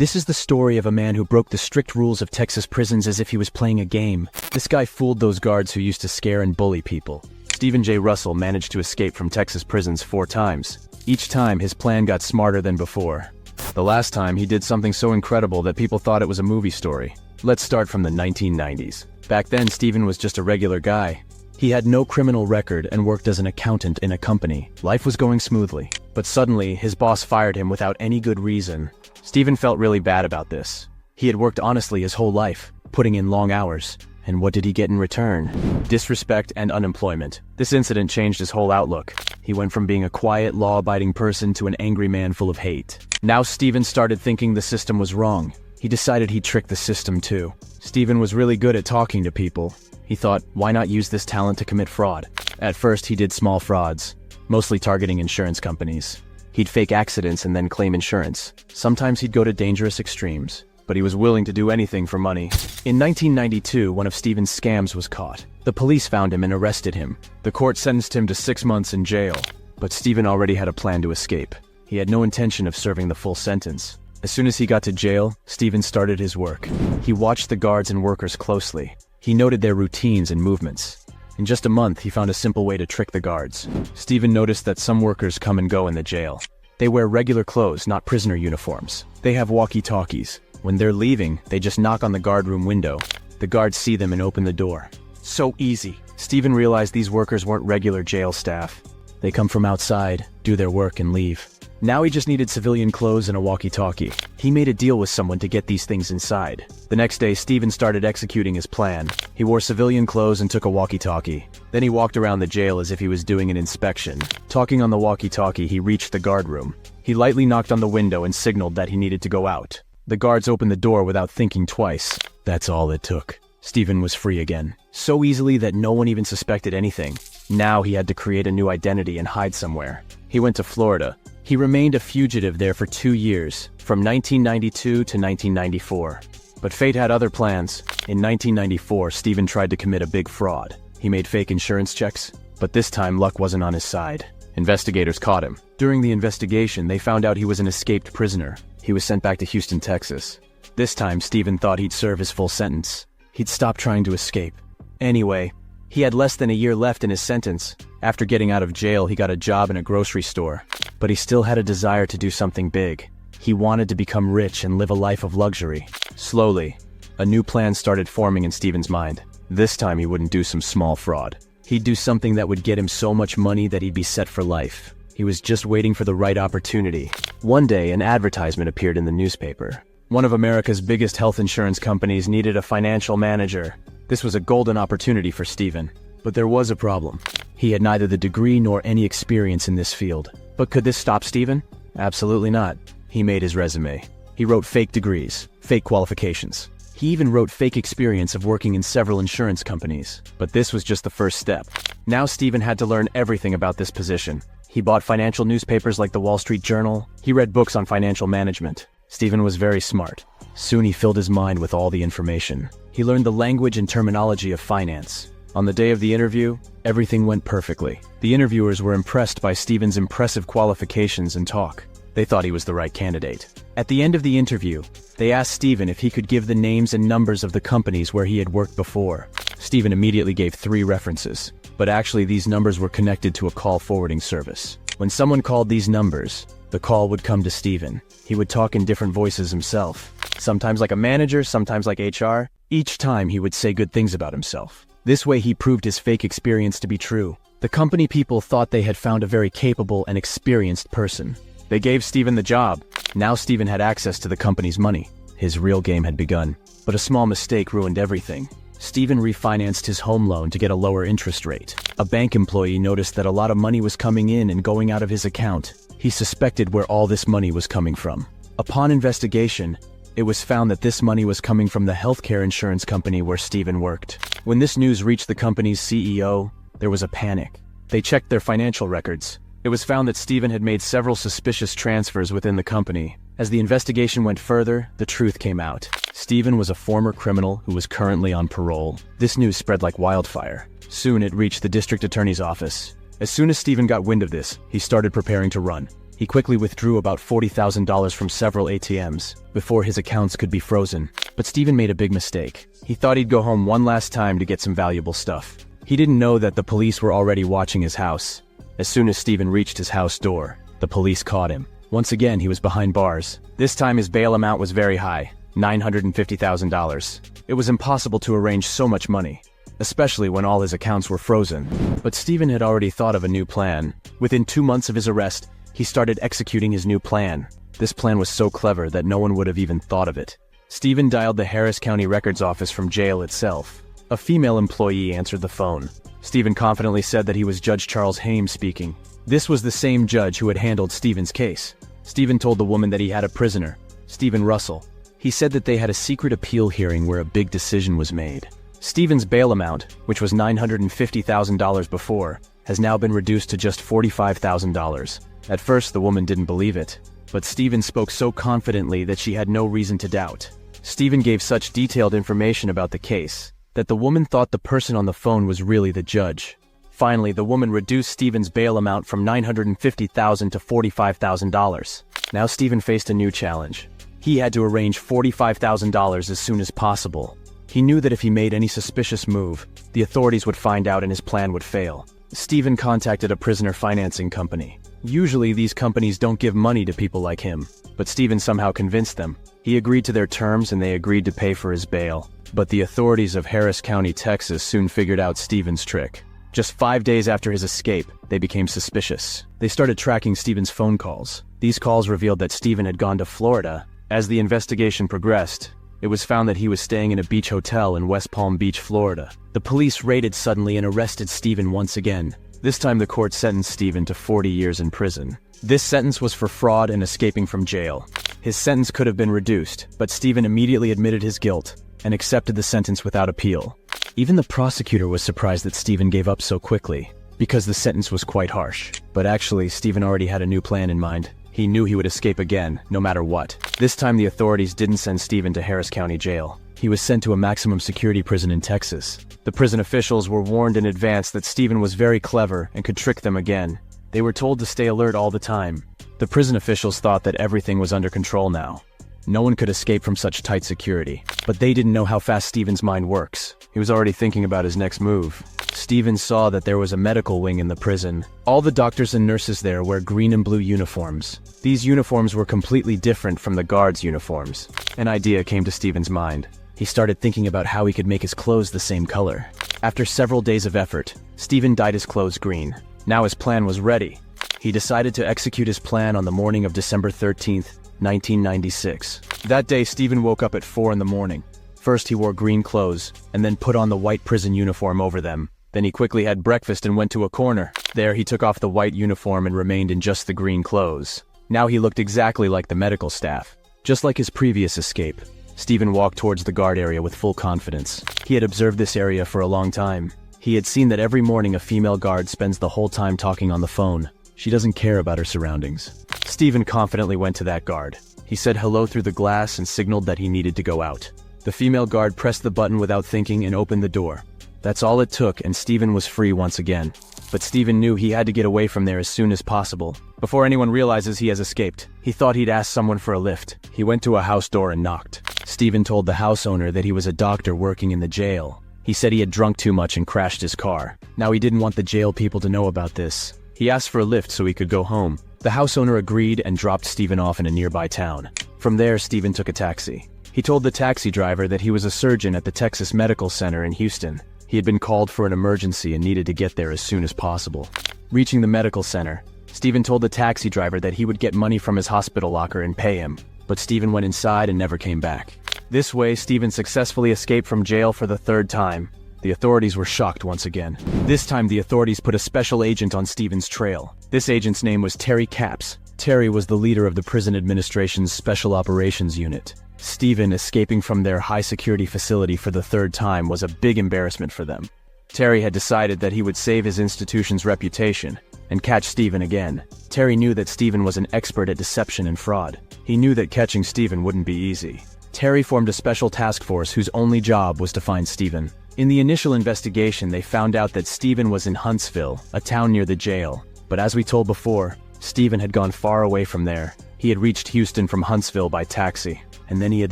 This is the story of a man who broke the strict rules of Texas prisons as if he was playing a game. This guy fooled those guards who used to scare and bully people. Stephen J. Russell managed to escape from Texas prisons 4 times. Each time, his plan got smarter than before. The last time, he did something so incredible that people thought it was a movie story. Let's start from the 1990s. Back then, Stephen was just a regular guy. He had no criminal record and worked as an accountant in a company. Life was going smoothly. But suddenly, his boss fired him without any good reason. Stephen felt really bad about this. He had worked honestly his whole life, putting in long hours. And what did he get in return? Disrespect and unemployment. This incident changed his whole outlook. He went from being a quiet, law-abiding person to an angry man full of hate. Now Stephen started thinking the system was wrong. He decided he'd trick the system too. Stephen was really good at talking to people. He thought, why not use this talent to commit fraud? At first, he did small frauds, mostly targeting insurance companies. He'd fake accidents and then claim insurance. Sometimes he'd go to dangerous extremes, but he was willing to do anything for money. In 1992, one of Stephen's scams was caught. The police found him and arrested him. The court sentenced him to 6 months in jail, but Stephen already had a plan to escape. He had no intention of serving the full sentence. As soon as he got to jail, Stephen started his work. He watched the guards and workers closely. He noted their routines and movements. In just a month, he found a simple way to trick the guards. Stephen noticed that some workers come and go in the jail. They wear regular clothes, not prisoner uniforms. They have walkie-talkies. When they're leaving, they just knock on the guard room window. The guards see them and open the door. So easy. Stephen realized these workers weren't regular jail staff. They come from outside, do their work, and leave. Now he just needed civilian clothes and a walkie-talkie. He made a deal with someone to get these things inside. The next day, Stephen started executing his plan. He wore civilian clothes and took a walkie-talkie. Then he walked around the jail as if he was doing an inspection. Talking on the walkie-talkie, he reached the guard room. He lightly knocked on the window and signaled that he needed to go out. The guards opened the door without thinking twice. That's all it took. Stephen was free again. So easily that no one even suspected anything. Now he had to create a new identity and hide somewhere. He went to Florida. He remained a fugitive there for 2 years, from 1992 to 1994. But fate had other plans. In 1994, Stephen tried to commit a big fraud. He made fake insurance checks, but this time luck wasn't on his side. Investigators caught him. During the investigation, they found out he was an escaped prisoner. He was sent back to Houston, Texas. This time, Stephen thought he'd serve his full sentence. He'd stop trying to escape. Anyway, he had less than a year left in his sentence. After getting out of jail, he got a job in a grocery store. But he still had a desire to do something big. He wanted to become rich and live a life of luxury. Slowly, a new plan started forming in Stephen's mind. This time he wouldn't do some small fraud. He'd do something that would get him so much money that he'd be set for life. He was just waiting for the right opportunity. One day, an advertisement appeared in the newspaper. One of America's biggest health insurance companies needed a financial manager. This was a golden opportunity for Stephen. But there was a problem. He had neither the degree nor any experience in this field. But could this stop Stephen? Absolutely not. He made his resume. He wrote fake degrees, fake qualifications. He even wrote fake experience of working in several insurance companies. But this was just the first step. Now Stephen had to learn everything about this position. He bought financial newspapers like the Wall Street Journal. He read books on financial management. Stephen was very smart. Soon he filled his mind with all the information. He learned the language and terminology of finance. On the day of the interview, everything went perfectly. The interviewers were impressed by Stephen's impressive qualifications and talk. They thought he was the right candidate. At the end of the interview, they asked Stephen if he could give the names and numbers of the companies where he had worked before. Stephen immediately gave 3 references, but actually these numbers were connected to a call forwarding service. When someone called these numbers, the call would come to Stephen. He would talk in different voices himself, sometimes like a manager, sometimes like HR. Each time he would say good things about himself. This way he proved his fake experience to be true. The company people thought they had found a very capable and experienced person. They gave Stephen the job. Now Stephen had access to the company's money. His real game had begun. But a small mistake ruined everything. Stephen refinanced his home loan to get a lower interest rate. A bank employee noticed that a lot of money was coming in and going out of his account. He suspected where all this money was coming from. Upon investigation, it was found that this money was coming from the healthcare insurance company where Stephen worked. When this news reached the company's CEO, there was a panic. They checked their financial records. It was found that Stephen had made several suspicious transfers within the company. As the investigation went further, the truth came out. Stephen was a former criminal who was currently on parole. This news spread like wildfire. Soon it reached the district attorney's office. As soon as Stephen got wind of this, he started preparing to run. He quickly withdrew about $40,000 from several ATMs before his accounts could be frozen. But Stephen made a big mistake. He thought he'd go home one last time to get some valuable stuff. He didn't know that the police were already watching his house. As soon as Stephen reached his house door, the police caught him. Once again, he was behind bars. This time his bail amount was very high, $950,000. It was impossible to arrange so much money, especially when all his accounts were frozen. But Stephen had already thought of a new plan. Within 2 months of his arrest, he started executing his new plan. This plan was so clever that no one would have even thought of it. Stephen dialed the Harris County Records Office from jail itself. A female employee answered the phone. Stephen confidently said that he was Judge Charles Hames speaking. This was the same judge who had handled Stephen's case. Stephen told the woman that he had a prisoner, Stephen Russell. He said that they had a secret appeal hearing where a big decision was made. Stephen's bail amount, which was $950,000 before, has now been reduced to just $45,000. At first, the woman didn't believe it, but Stephen spoke so confidently that she had no reason to doubt. Stephen gave such detailed information about the case that the woman thought the person on the phone was really the judge. Finally, the woman reduced Stephen's bail amount from $950,000 to $45,000. Now Stephen faced a new challenge. He had to arrange $45,000 as soon as possible. He knew that if he made any suspicious move, the authorities would find out and his plan would fail. Stephen contacted a prisoner financing company. Usually these companies don't give money to people like him, but Stephen somehow convinced them. He agreed to their terms and they agreed to pay for his bail. But the authorities of Harris County, Texas soon figured out Stephen's trick. Just 5 days after his escape, they became suspicious. They started tracking Stephen's phone calls. These calls revealed that Stephen had gone to Florida. As the investigation progressed, it was found that he was staying in a beach hotel in West Palm Beach, Florida. The police raided suddenly and arrested Stephen once again. This time the court sentenced Stephen to 40 years in prison. This sentence was for fraud and escaping from jail. His sentence could have been reduced, but Stephen immediately admitted his guilt and accepted the sentence without appeal. Even the prosecutor was surprised that Stephen gave up so quickly, because the sentence was quite harsh. But actually, Stephen already had a new plan in mind. He knew he would escape again, no matter what. This time the authorities didn't send Stephen to Harris County Jail. He was sent to a maximum security prison in Texas. The prison officials were warned in advance that Stephen was very clever and could trick them again. They were told to stay alert all the time. The prison officials thought that everything was under control now. No one could escape from such tight security. But they didn't know how fast Stephen's mind works. He was already thinking about his next move. Stephen saw that there was a medical wing in the prison. All the doctors and nurses there wear green and blue uniforms. These uniforms were completely different from the guards' uniforms. An idea came to Stephen's mind. He started thinking about how he could make his clothes the same color. After several days of effort, Stephen dyed his clothes green. Now his plan was ready. He decided to execute his plan on the morning of December 13th, 1996. That day, Stephen woke up at 4 in the morning. First, he wore green clothes, and then put on the white prison uniform over them. Then he quickly had breakfast and went to a corner. There, he took off the white uniform and remained in just the green clothes. Now he looked exactly like the medical staff. Just like his previous escape, Stephen walked towards the guard area with full confidence. He had observed this area for a long time. He had seen that every morning a female guard spends the whole time talking on the phone. She doesn't care about her surroundings. Stephen confidently went to that guard. He said hello through the glass and signaled that he needed to go out. The female guard pressed the button without thinking and opened the door. That's all it took, and Stephen was free once again. But Stephen knew he had to get away from there as soon as possible, before anyone realizes he has escaped. He thought he'd ask someone for a lift. He went to a house door and knocked. Stephen told the house owner that he was a doctor working in the jail. He said he had drunk too much and crashed his car. Now he didn't want the jail people to know about this. He asked for a lift so he could go home. The house owner agreed and dropped Stephen off in a nearby town. From there, Stephen took a taxi. He told the taxi driver that he was a surgeon at the Texas Medical Center in Houston. He had been called for an emergency and needed to get there as soon as possible. Reaching the medical center, Stephen told the taxi driver that he would get money from his hospital locker and pay him. But Stephen went inside and never came back. This way, Stephen successfully escaped from jail for the third time. The authorities were shocked once again. This time, the authorities put a special agent on Stephen's trail. This agent's name was Terry Capps. Terry was the leader of the prison administration's Special Operations Unit. Stephen escaping from their high-security facility for the third time was a big embarrassment for them. Terry had decided that he would save his institution's reputation and catch Stephen again. Terry knew that Stephen was an expert at deception and fraud. He knew that catching Stephen wouldn't be easy. Terry formed a special task force whose only job was to find Stephen. In the initial investigation, they found out that Stephen was in Huntsville, a town near the jail. But as we told before, Stephen had gone far away from there. He had reached Houston from Huntsville by taxi, and then he had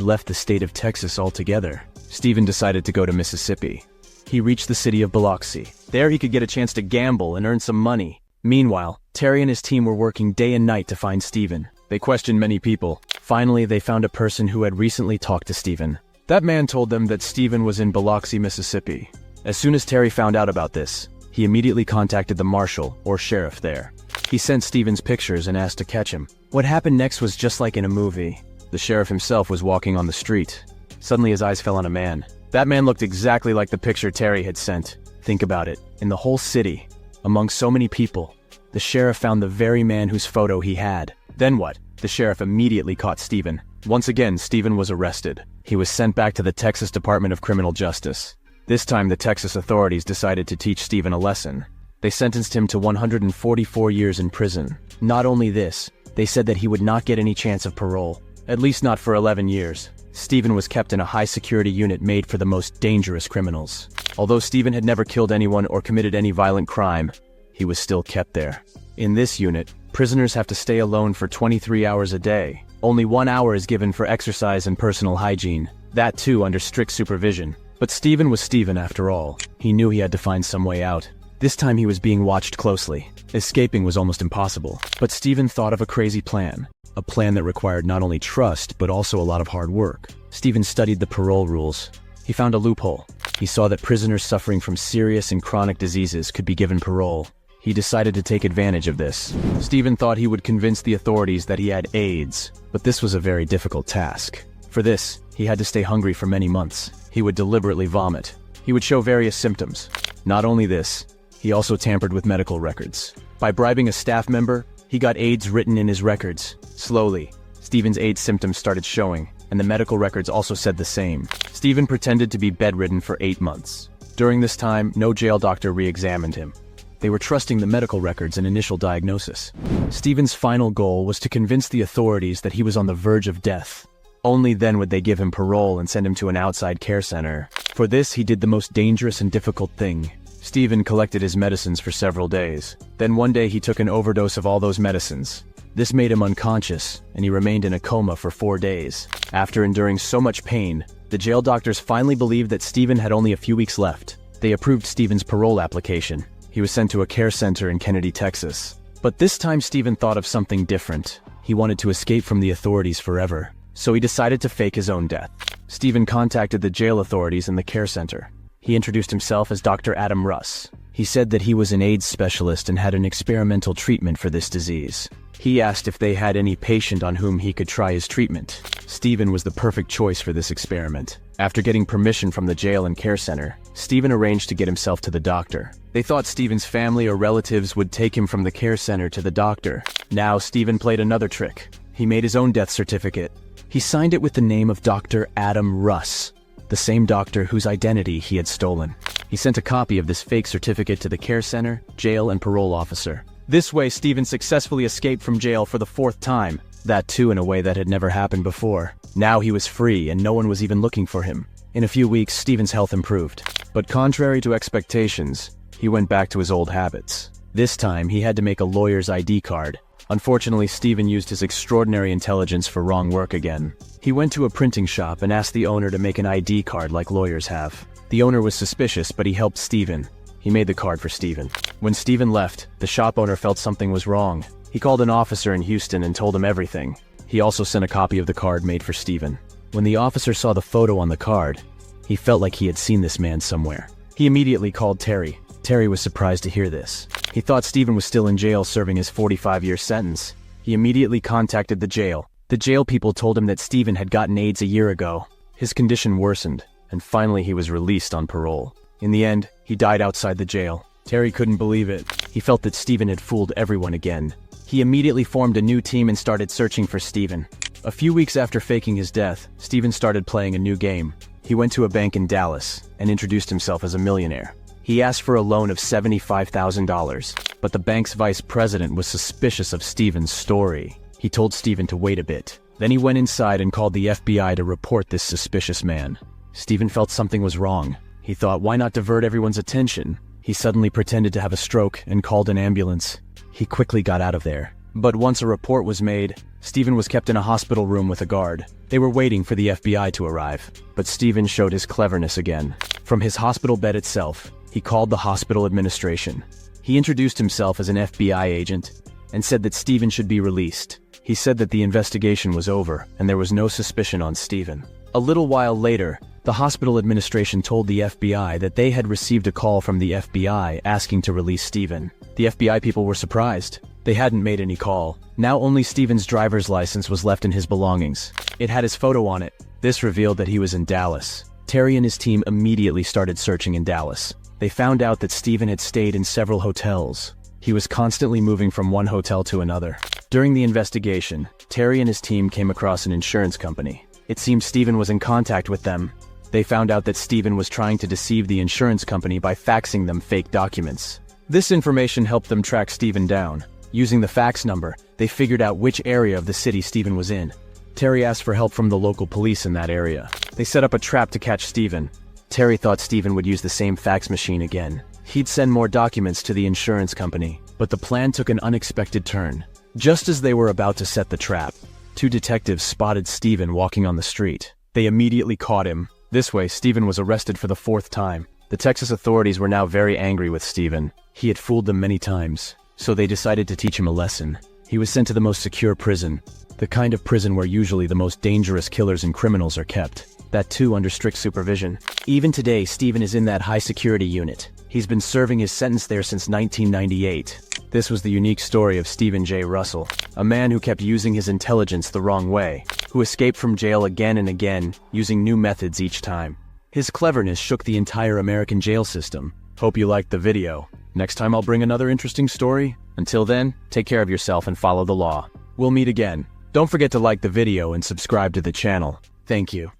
left the state of Texas altogether. Stephen decided to go to Mississippi. He reached the city of Biloxi. There he could get a chance to gamble and earn some money. Meanwhile, Terry and his team were working day and night to find Stephen. They questioned many people. Finally, they found a person who had recently talked to Stephen. That man told them that Stephen was in Biloxi, Mississippi. As soon as Terry found out about this, he immediately contacted the marshal, or sheriff, there. He sent Stephen's pictures and asked to catch him. What happened next was just like in a movie. The sheriff himself was walking on the street. Suddenly his eyes fell on a man. That man looked exactly like the picture Terry had sent. Think about it. In the whole city, among so many people, the sheriff found the very man whose photo he had. Then what? The sheriff immediately caught Stephen. Once again, Stephen was arrested. He was sent back to the Texas Department of Criminal Justice. This time, the Texas authorities decided to teach Stephen a lesson. They sentenced him to 144 years in prison. Not only this, they said that he would not get any chance of parole, at least not for 11 years. Stephen was kept in a high-security unit made for the most dangerous criminals. Although Stephen had never killed anyone or committed any violent crime, he was still kept there. In this unit, prisoners have to stay alone for 23 hours a day. Only 1 hour is given for exercise and personal hygiene. That too under strict supervision. But Stephen was Stephen after all. He knew he had to find some way out. This time he was being watched closely. Escaping was almost impossible. But Stephen thought of a crazy plan. A plan that required not only trust, but also a lot of hard work. Stephen studied the parole rules. He found a loophole. He saw that prisoners suffering from serious and chronic diseases could be given parole. He decided to take advantage of this. Stephen thought he would convince the authorities that he had AIDS, but this was a very difficult task. For this, he had to stay hungry for many months. He would deliberately vomit. He would show various symptoms. Not only this, he also tampered with medical records. By bribing a staff member, he got AIDS written in his records. Slowly, Stephen's AIDS symptoms started showing, and the medical records also said the same. Stephen pretended to be bedridden for 8 months. During this time, no jail doctor re-examined him. They were trusting the medical records and initial diagnosis. Stephen's final goal was to convince the authorities that he was on the verge of death. Only then would they give him parole and send him to an outside care center. For this, he did the most dangerous and difficult thing. Stephen collected his medicines for several days. Then one day he took an overdose of all those medicines. This made him unconscious, and he remained in a coma for 4 days. After enduring so much pain, the jail doctors finally believed that Stephen had only a few weeks left. They approved Stephen's parole application. He was sent to a care center in Kennedy, Texas. But this time Stephen thought of something different. He wanted to escape from the authorities forever. So he decided to fake his own death. Stephen contacted the jail authorities and the care center. He introduced himself as Dr. Adam Russ. He said that he was an AIDS specialist and had an experimental treatment for this disease. He asked if they had any patient on whom he could try his treatment. Stephen was the perfect choice for this experiment. After getting permission from the jail and care center, Stephen arranged to get himself to the doctor. They thought Stephen's family or relatives would take him from the care center to the doctor. Now Stephen played another trick. He made his own death certificate. He signed it with the name of Dr. Adam Russ, the same doctor whose identity he had stolen. He sent a copy of this fake certificate to the care center, jail, and parole officer. This way, Stephen successfully escaped from jail for the 4th time. That too in a way that had never happened before. Now he was free and no one was even looking for him. In a few weeks, Stephen's health improved. But contrary to expectations, he went back to his old habits. This time, he had to make a lawyer's ID card. Unfortunately, Stephen used his extraordinary intelligence for wrong work again. He went to a printing shop and asked the owner to make an ID card like lawyers have. The owner was suspicious, but he helped Stephen. He made the card for Stephen. When Stephen left, the shop owner felt something was wrong. He called an officer in Houston and told him everything. He also sent a copy of the card made for Stephen. When the officer saw the photo on the card, he felt like he had seen this man somewhere. He immediately called Terry. Terry was surprised to hear this. He thought Stephen was still in jail serving his 45-year sentence. He immediately contacted the jail. The jail people told him that Stephen had gotten AIDS a year ago. His condition worsened, and finally he was released on parole. In the end, he died outside the jail. Terry couldn't believe it. He felt that Stephen had fooled everyone again. He immediately formed a new team and started searching for Stephen. A few weeks after faking his death, Stephen started playing a new game. He went to a bank in Dallas and introduced himself as a millionaire. He asked for a loan of $75,000, but the bank's vice president was suspicious of Stephen's story. He told Stephen to wait a bit. Then he went inside and called the FBI to report this suspicious man. Stephen felt something was wrong. He thought, why not divert everyone's attention? He suddenly pretended to have a stroke and called an ambulance. He quickly got out of there. But once a report was made, Stephen was kept in a hospital room with a guard. They were waiting for the FBI to arrive, but Stephen showed his cleverness again. From his hospital bed itself, he called the hospital administration. He introduced himself as an FBI agent and said that Stephen should be released. He said that the investigation was over and there was no suspicion on Stephen. A little while later, the hospital administration told the FBI that they had received a call from the FBI asking to release Stephen. The FBI people were surprised. They hadn't made any call. Now only Stephen's driver's license was left in his belongings. It had his photo on it. This revealed that he was in Dallas. Terry and his team immediately started searching in Dallas. They found out that Stephen had stayed in several hotels. He was constantly moving from one hotel to another. During the investigation, Terry and his team came across an insurance company. It seemed Stephen was in contact with them. They found out that Stephen was trying to deceive the insurance company by faxing them fake documents. This information helped them track Stephen down. Using the fax number, they figured out which area of the city Stephen was in. Terry asked for help from the local police in that area. They set up a trap to catch Stephen. Terry thought Stephen would use the same fax machine again. He'd send more documents to the insurance company, but the plan took an unexpected turn. Just as they were about to set the trap, two detectives spotted Stephen walking on the street. They immediately caught him. This way, Stephen was arrested for the 4th time. The Texas authorities were now very angry with Stephen. He had fooled them many times, so they decided to teach him a lesson. He was sent to the most secure prison, the kind of prison where usually the most dangerous killers and criminals are kept. That too under strict supervision. Even today, Stephen is in that high-security unit. He's been serving his sentence there since 1998. This was the unique story of Stephen J. Russell, a man who kept using his intelligence the wrong way, who escaped from jail again and again, using new methods each time. His cleverness shook the entire American jail system. Hope you liked the video. Next time I'll bring another interesting story. Until then, take care of yourself and follow the law. We'll meet again. Don't forget to like the video and subscribe to the channel. Thank you.